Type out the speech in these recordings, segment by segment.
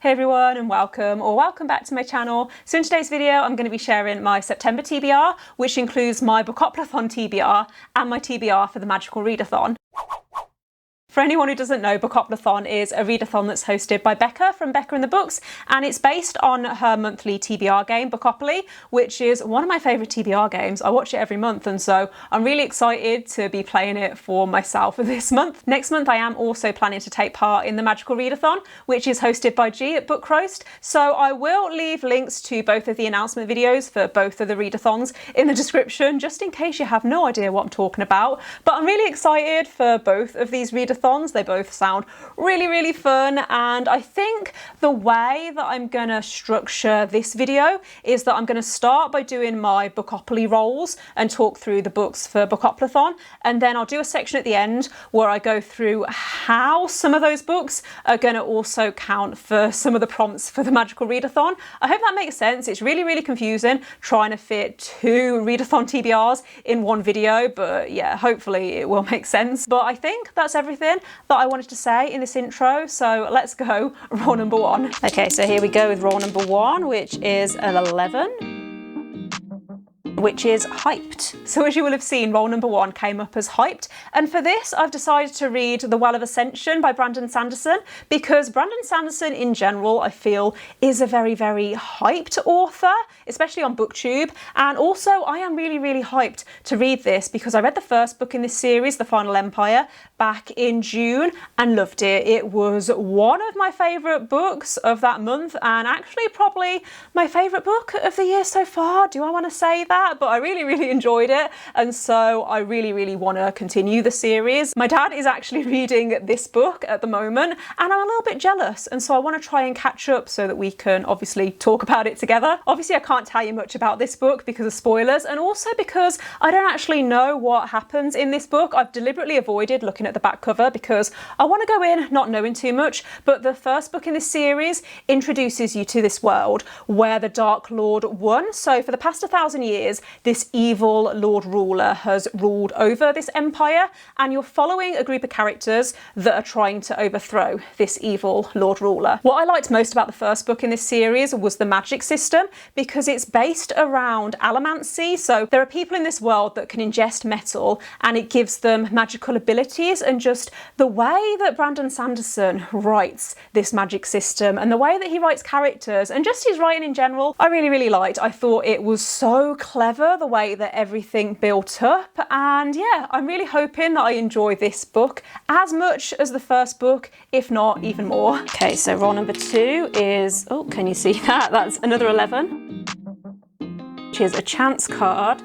Hey everyone and welcome back to my channel. So in today's video I'm going to be sharing my September TBR, which includes my BOOKOPLATHON TBR and my TBR for the Magical Readathon. For anyone who doesn't know, BOOKOPLATHON is a readathon that's hosted by Becca from Becca and the Books, and it's based on her monthly TBR game, Bookopoly, which is one of my favourite TBR games. I watch it every month, and so I'm really excited to be playing it for myself this month. Next month I am also planning to take part in the Magical Readathon, which is hosted by G at Book Roast, so I will leave links to both of the announcement videos for both of the readathons in the description, just in case you have no idea what I'm talking about. But I'm really excited for both of these readathons. They both sound really fun, and I think the way that I'm gonna structure this video is that I'm gonna start by doing my Bookopoly rolls and talk through the books for BOOKOPLATHON, and then I'll do a section at the end where I go through how some of those books are gonna also count for some of the prompts for the Magical Readathon. I hope that makes sense. It's really confusing trying to fit two readathon TBRs in one video, but yeah, hopefully it will make sense. But I think that's everything that I wanted to say in this intro, so let's go roll number one. Okay, so here we go with roll number one, which is an 11, which is hyped. So as you will have seen, roll number one came up as hyped, and for this I've decided to read The Well of Ascension by Brandon Sanderson, because Brandon Sanderson in general I feel is a very hyped author, especially on BookTube, and also I am really hyped to read this because I read the first book in this series, The Final Empire, back in June and loved it. It was one of my favourite books of that month, and actually probably my favourite book of the year so far. Do I want to say that? But I really enjoyed it, and so I really want to continue the series. My dad is actually reading this book at the moment, and I'm a little bit jealous, and so I want to try and catch up so that we can obviously talk about it together. Obviously I can't tell you much about this book because of spoilers, and also because I don't actually know what happens in this book. I've deliberately avoided looking at the back cover because I want to go in not knowing too much, but the first book in this series introduces you to this world where the Dark Lord won. So for the past 1,000 years this evil Lord Ruler has ruled over this empire, and you're following a group of characters that are trying to overthrow this evil Lord Ruler. What I liked most about the first book in this series was the magic system, because it's based around allomancy. So there are people in this world that can ingest metal and it gives them magical abilities, and just the way that Brandon Sanderson writes this magic system and the way that he writes characters and just his writing in general, I really liked. I thought it was so clever the way that everything built up, and yeah, I'm really hoping that I enjoy this book as much as the first book, if not even more. Okay, so roll number two is, oh, can you see that? That's another 11, which is a chance card.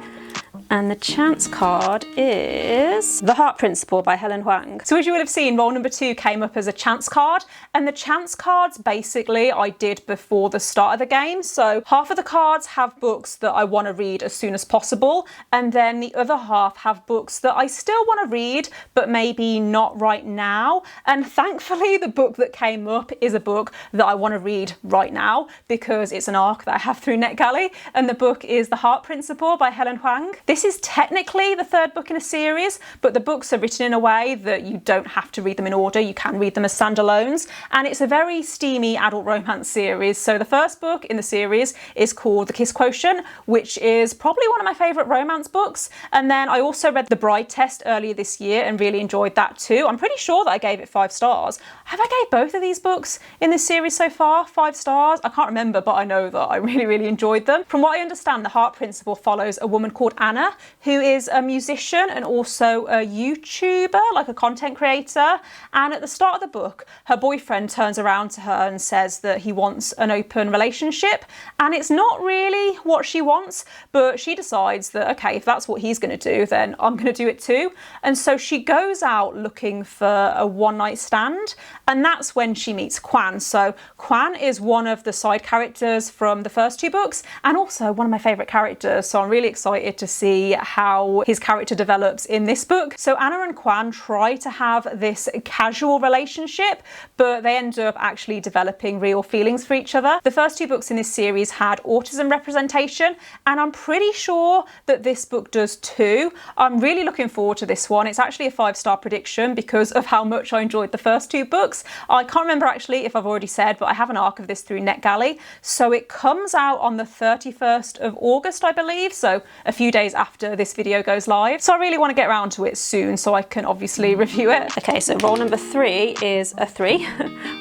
And the chance card is The Heart Principle by Helen Huang. So as you would have seen, roll number two came up as a chance card, and the chance cards basically I did before the start of the game. So half of the cards have books that I want to read as soon as possible, and then the other half have books that I still want to read but maybe not right now. And thankfully the book that came up is a book that I want to read right now because it's an arc that I have through NetGalley, and the book is The Heart Principle by Helen Huang. This is technically the third book in a series, but the books are written in a way that you don't have to read them in order. You can read them as standalones, and it's a very steamy adult romance series. So the first book in the series is called The Kiss Quotient, which is probably one of my favourite romance books, and then I also read The Bride Test earlier this year and really enjoyed that too. I'm pretty sure that I gave it 5 stars. Have I gave both of these books in this series so far 5 stars? I can't remember, but I know that I really enjoyed them. From what I understand, The Heart Principle follows a woman called Anna, who is a musician and also a YouTuber, like a content creator, and at the start of the book her boyfriend turns around to her and says that he wants an open relationship, and it's not really what she wants, but she decides that okay, if that's what he's going to do, then I'm going to do it too. And so she goes out looking for a one-night stand, and that's when she meets Quan. So Quan is one of the side characters from the first 2 books and also one of my favourite characters, so I'm really excited to see see how his character develops in this book. So Anna and Kwan try to have this casual relationship, but they end up actually developing real feelings for each other. The first two books in this series had autism representation, and I'm pretty sure that this book does too. I'm really looking forward to this one. It's actually a 5-star prediction because of how much I enjoyed the first two books. I can't remember actually if I've already said, but I have an arc of this through NetGalley. So it comes out on the 31st of August, I believe. So a few days after this video goes live. So I really want to get around to it soon so I can obviously review it. Okay, so roll number 3 is a 3.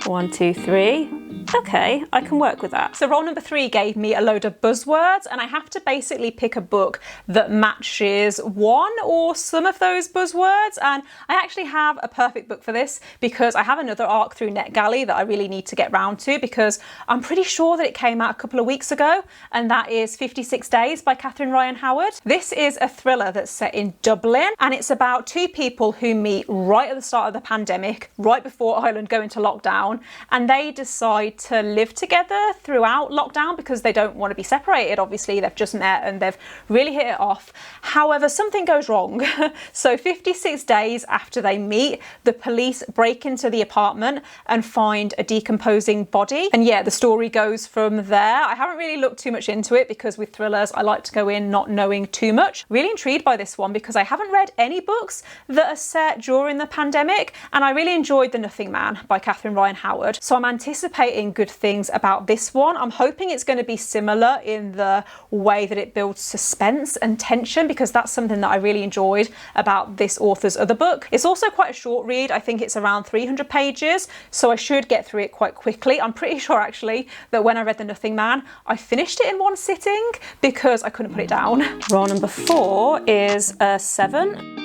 1, 2, 3. Okay, I can work with that. So roll number 3 gave me a load of buzzwords, and I have to basically pick a book that matches one or some of those buzzwords. And I actually have a perfect book for this because I have another arc through NetGalley that I really need to get round to, because I'm pretty sure that it came out a couple of weeks ago, and that is 56 Days by Catherine Ryan Howard. This is a thriller that's set in Dublin, and it's about two people who meet right at the start of the pandemic, right before Ireland go into lockdown, and they decide to live together throughout lockdown because they don't want to be separated. Obviously, they've just met and they've really hit it off. However, something goes wrong. So 56 days after they meet, the police break into the apartment and find a decomposing body. And yeah, the story goes from there. I haven't really looked too much into it because with thrillers, I like to go in not knowing too much. Really intrigued by this one because I haven't read any books that are set during the pandemic, and I really enjoyed The Nothing Man by Catherine Ryan Howard. So I'm anticipating good things about this one. I'm hoping it's going to be similar in the way that it builds suspense and tension, because that's something that I really enjoyed about this author's other book. It's also quite a short read. I think it's around 300 pages, so I should get through it quite quickly. I'm pretty sure actually that when I read The Nothing Man, I finished it in one sitting because I couldn't put it down. Roll number 4 is a 7.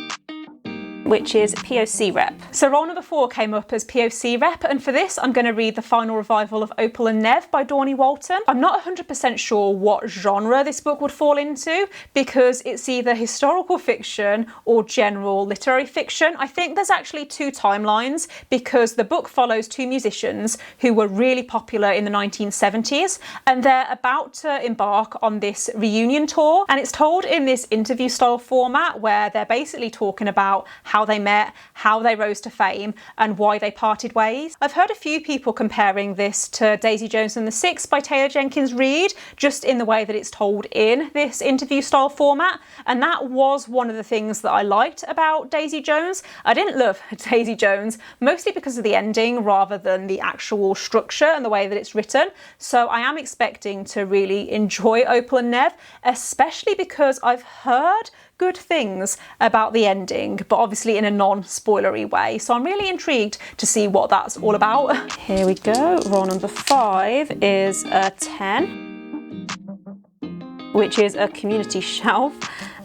Which is POC Rep. So roll number 4 came up as POC Rep, and for this I'm going to read the final revival of Opal and Nev by Dawnie Walton. I'm not 100% sure what genre this book would fall into because it's either historical fiction or general literary fiction. I think there's actually 2 timelines because the book follows 2 musicians who were really popular in the 1970s, and they're about to embark on this reunion tour, and it's told in this interview style format where they're basically talking about how they met, how they rose to fame, and why they parted ways. I've heard a few people comparing this to Daisy Jones and the Six by Taylor Jenkins Reid, just in the way that it's told in this interview style format, and that was one of the things that I liked about Daisy Jones. I didn't love Daisy Jones, mostly because of the ending rather than the actual structure and the way that it's written. So I am expecting to really enjoy Opal and Nev, especially because I've heard good things about the ending, but obviously in a non-spoilery way. So I'm really intrigued to see what that's all about. Here we go. Roll number 5 is a 10, which is a community shelf.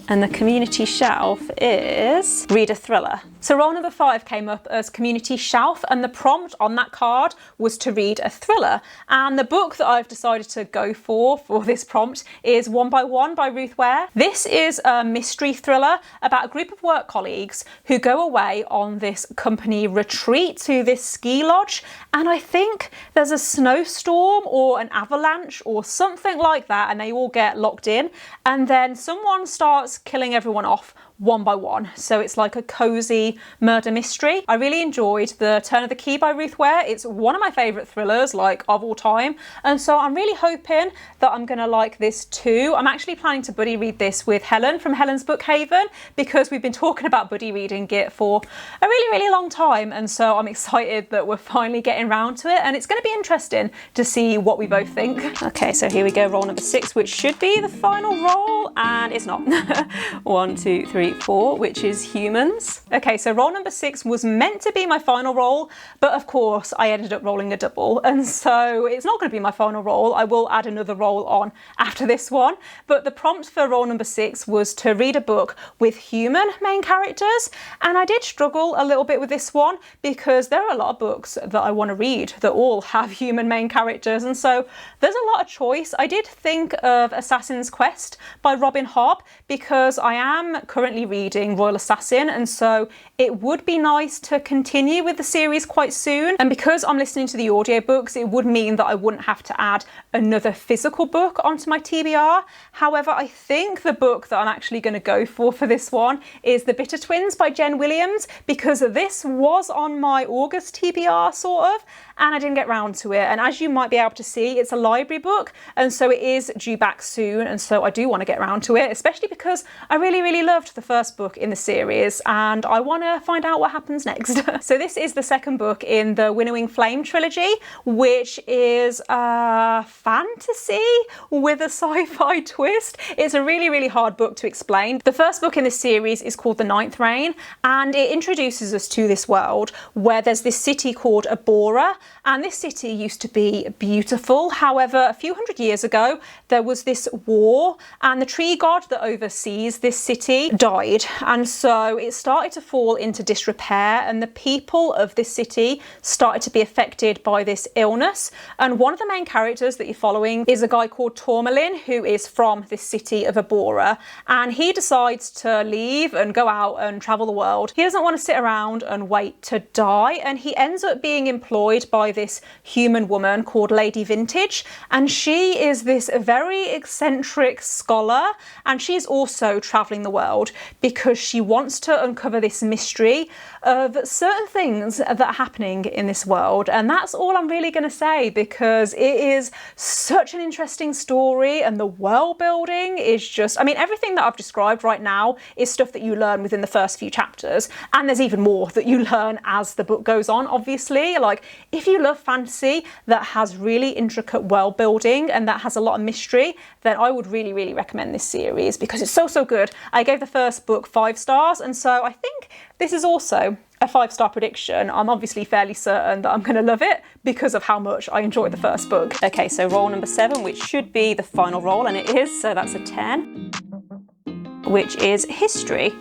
And the community shelf is Read a Thriller. So roll number 5 came up as community shelf, and the prompt on that card was to read a thriller. And the book that I've decided to go for this prompt is 1 by 1 by Ruth Ware. This is a mystery thriller about a group of work colleagues who go away on this company retreat to this ski lodge, and I think there's a snowstorm or an avalanche or something like that, and they all get locked in, and then someone starts killing everyone off one by one. So it's like a cozy murder mystery. I really enjoyed The Turn of the Key by Ruth Ware. It's one of my favourite thrillers, like, of all time. And so I'm really hoping that I'm gonna like this too. I'm actually planning to buddy read this with Helen from Helen's Book Haven, because we've been talking about buddy reading it for a really, really long time. And so I'm excited that we're finally getting round to it. And it's gonna be interesting to see what we both think. Okay, so here we go, roll number 6, which should be the final roll, and it's not. 1, 2, 3, 4, which is Humans. Okay, so roll number 6 was meant to be my final roll, but of course I ended up rolling a double, and so it's not going to be my final roll. I will add another roll on after this one, but the prompt for roll number 6 was to read a book with human main characters, and I did struggle a little bit with this one because there are a lot of books that I want to read that all have human main characters, and so there's a lot of choice. I did think of Assassin's Quest by Robin Hobb because I am currently currently reading Royal Assassin, and so it would be nice to continue with the series quite soon. And because I'm listening to the audiobooks, it would mean that I wouldn't have to add another physical book onto my TBR. However, I think the book that I'm actually going to go for this one is The Bitter Twins by Jen Williams, because this was on my August TBR sort of, and I didn't get round to it. And as you might be able to see, it's a library book, and so it is due back soon, and so I do want to get round to it, especially because I really loved the first book in the series and I want to find out what happens next. So this is the second book in the Winnowing Flame trilogy, which is a fantasy with a sci-fi twist. It's a really hard book to explain. The first book in this series is called The Ninth Reign, and it introduces us to this world where there's this city called Abora, and this city used to be beautiful. However, a few hundred years ago there was this war, and the tree god that oversees this city died, and so it started to fall into disrepair, and the people of this city started to be affected by this illness. And one of the main characters that you're following is a guy called Tourmalin, who is from this city of Abora, and he decides to leave and go out and travel the world. He doesn't want to sit around and wait to die, and he ends up being employed by this human woman called Lady Vintage, and she is this very eccentric scholar, and she's also traveling the world because she wants to uncover this mystery of certain things that are happening in this world. And that's all I'm really going to say, because it is such an interesting story, and the world building is just, I mean, everything that I've described right now is stuff that you learn within the first few chapters, and there's even more that you learn as the book goes on, obviously. Like, if you love fantasy that has really intricate world building and that has a lot of mystery, then I would really recommend this series because it's so good. I gave the first book 5 stars, and so I think this is also a 5-star prediction. I'm obviously fairly certain that I'm going to love it because of how much I enjoyed the first book. Okay, so roll number 7, which should be the final roll, and it is, so that's a 10, which is history.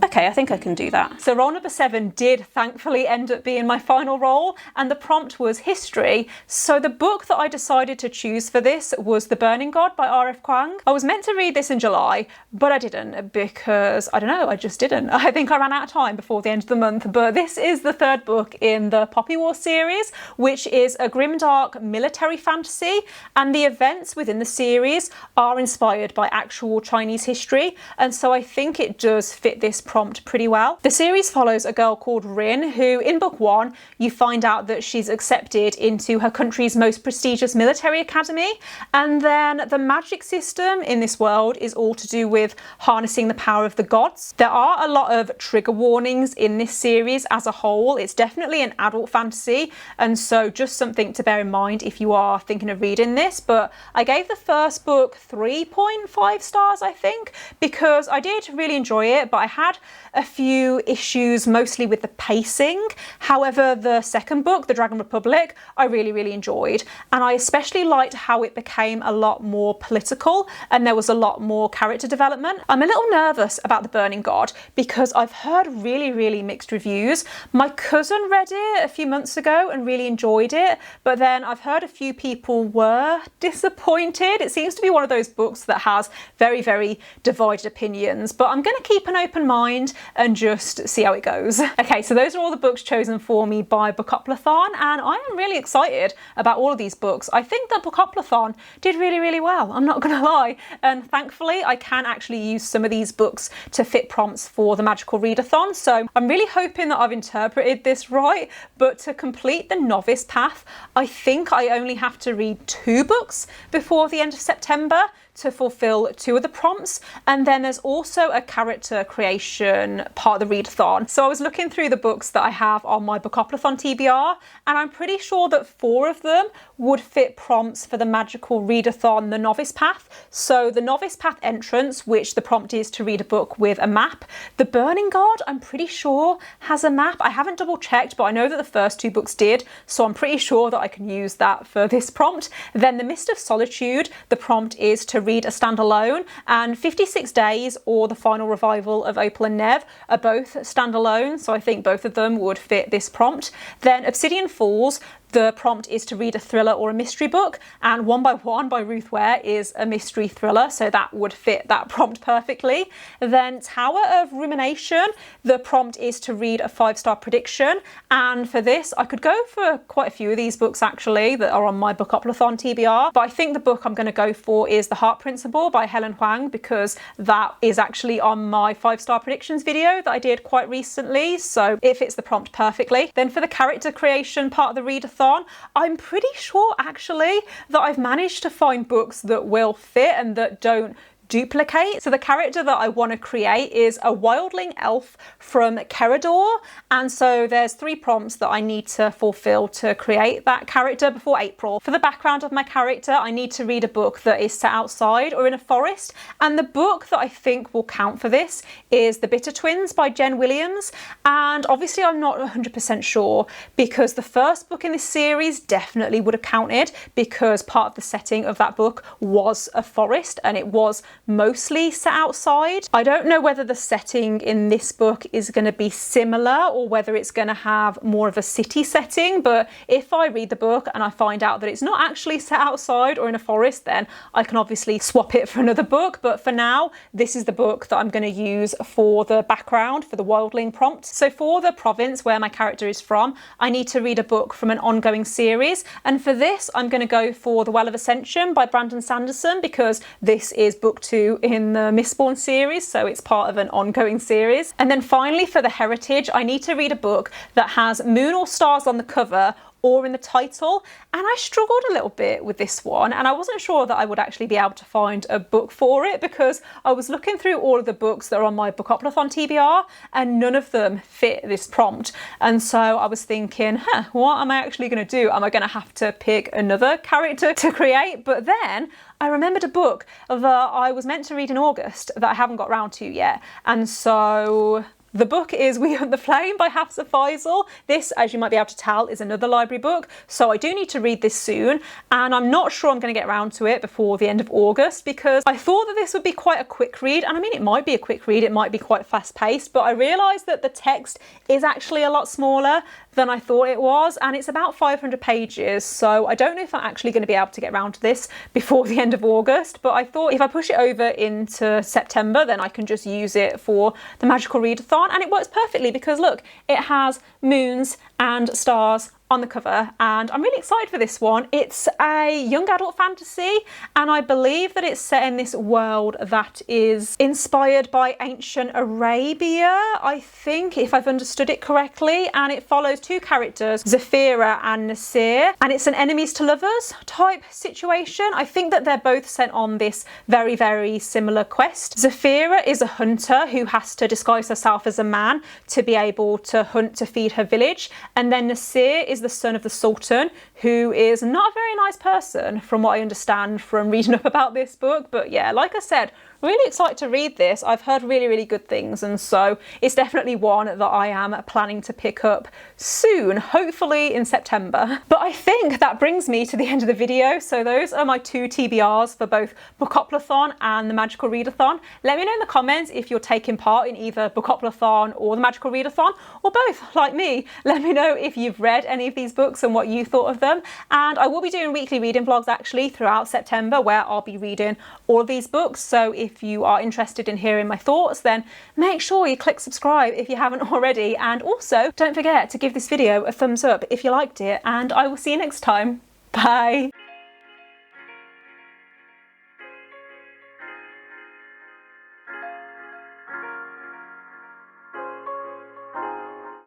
Okay, I think I can do that. So roll number 7 did thankfully end up being my final roll, and the prompt was history. So the book that I decided to choose for this was The Burning God by R.F. Kuang. I was meant to read this in July, but I didn't because, I don't know, I just didn't. I think I ran out of time before the end of the month, but this is the 3rd book in the Poppy War series, which is a grimdark military fantasy, and the events within the series are inspired by actual Chinese history, and so I think it does fit this prompt pretty well. The series follows a girl called Rin, who in book 1 you find out that she's accepted into her country's most prestigious military academy, and then the magic system in this world is all to do with harnessing the power of the gods. There are a lot of trigger warnings in this series as a whole. It's definitely an adult fantasy, and so just something to bear in mind if you are thinking of reading this. But I gave the first book 3.5 stars, I think, because I did really enjoy it, but I had a few issues mostly with the pacing. However, the second book, The Dragon Republic, I really enjoyed, and I especially liked how it became a lot more political and there was a lot more character development. I'm a little nervous about The Burning God because I've heard really mixed reviews. My cousin read it a few months ago and really enjoyed it, but then I've heard a few people were disappointed. It seems to be one of those books that has very divided opinions, but I'm going to keep an open mind and just see how it goes. Okay, so those are all the books chosen for me by Bookoplathon, and I am really excited about all of these books. I think that Bookoplathon did really well, I'm not gonna lie, and thankfully I can actually use some of these books to fit prompts for the Magical Readathon, so I'm really hoping that I've interpreted this right. But to complete the novice path, I think I only have to read 2 books before the end of September to fulfill 2 of the prompts, and then there's also a character creation part of the readathon. So I was looking through the books that I have on my Bookoplathon TBR, and I'm pretty sure that 4 of them would fit prompts for the Magical Readathon, the novice path. So the novice path entrance, which the prompt is to read a book with a map. The Burning God, I'm pretty sure has a map. I haven't double checked, but I know that the first 2 books did, so I'm pretty sure that I can use that for this prompt. Then the Mist of Solitude, the prompt is to read a standalone, and 56 Days or the final revival of Opal and Nev are both standalone, so I think both of them would fit this prompt. Then Obsidian Falls, the prompt is to read a thriller or a mystery book, and One by One by Ruth Ware is a mystery thriller, so that would fit that prompt perfectly. Then Tower of Rumination, the prompt is to read a 5-star prediction, and for this I could go for quite a few of these books actually that are on my Bookoplathon TBR, but I think the book I'm going to go for is The Heart Principle by Helen Huang, because that is actually on my 5-star predictions video that I did quite recently, so it fits the prompt perfectly. Then for the character creation part of the readathon, I'm pretty sure actually that I've managed to find books that will fit and that don't duplicate. So the character that I want to create is a wildling elf from Kerador, and so there's 3 prompts that I need to fulfill to create that character before April. For the background of my character, I need to read a book that is set outside or in a forest, and the book that I think will count for this is The Bitter Twins by Jen Williams, and obviously I'm not 100% sure because the first book in this series definitely would have counted because part of the setting of that book was a forest and it was mostly set outside. I don't know whether the setting in this book is going to be similar or whether it's going to have more of a city setting, but if I read the book and I find out that it's not actually set outside or in a forest, then I can obviously swap it for another book. But for now, this is the book that I'm going to use for the background for the wildling prompt. So for the province where my character is from, I need to read a book from an ongoing series, and for this I'm going to go for The Well of Ascension by Brandon Sanderson because this is book 2 in the Mistborn series, so it's part of an ongoing series. And then finally for the heritage, I need to read a book that has moon or stars on the cover or in the title, and I struggled a little bit with this one and I wasn't sure that I would actually be able to find a book for it because I was looking through all of the books that are on my Bookoplathon TBR and none of them fit this prompt, and so I was thinking, what am I actually going to do? Am I going to have to pick another character to create? But then I remembered a book that I was meant to read in August that I haven't got round to yet, and so the book is We Hunt the Flame by Hafsa Faisal. This, as you might be able to tell, is another library book, so I do need to read this soon, and I'm not sure I'm going to get around to it before the end of August because I thought that this would be quite a quick read, and I mean it might be a quick read, it might be quite fast paced, but I realised that the text is actually a lot smaller than I thought it was, and it's about 500 pages, so I don't know if I'm actually going to be able to get around to this before the end of August, but I thought if I push it over into September then I can just use it for the magical readathon, and it works perfectly because look, it has moons and stars on the cover, and I'm really excited for this one. It's a young adult fantasy, and I believe that it's set in this world that is inspired by ancient Arabia, I think, if I've understood it correctly, and it follows 2 characters, Zafira and Nasir, and it's an enemies to lovers type situation. I think that they're both sent on this very, very similar quest. Zafira is a hunter who has to disguise herself as a man to be able to hunt to feed her village, and then Nasir is the son of the Sultan, who is not a very nice person from what I understand from reading up about this book. But yeah, like I said, really excited to read this. I've heard really, really good things, and so it's definitely one that I am planning to pick up soon, hopefully in September. But I think that brings me to the end of the video. So those are my 2 TBRs for both Bookoplathon and the Magical Readathon. Let me know in the comments if you're taking part in either Bookoplathon or the Magical Readathon, or both, like me. Let me know if you've read any of these books and what you thought of them. And I will be doing weekly reading vlogs actually throughout September where I'll be reading all of these books. So if you are interested in hearing my thoughts, then make sure you click subscribe if you haven't already, and also don't forget to give this video a thumbs up if you liked it, and I will see you next time. Bye!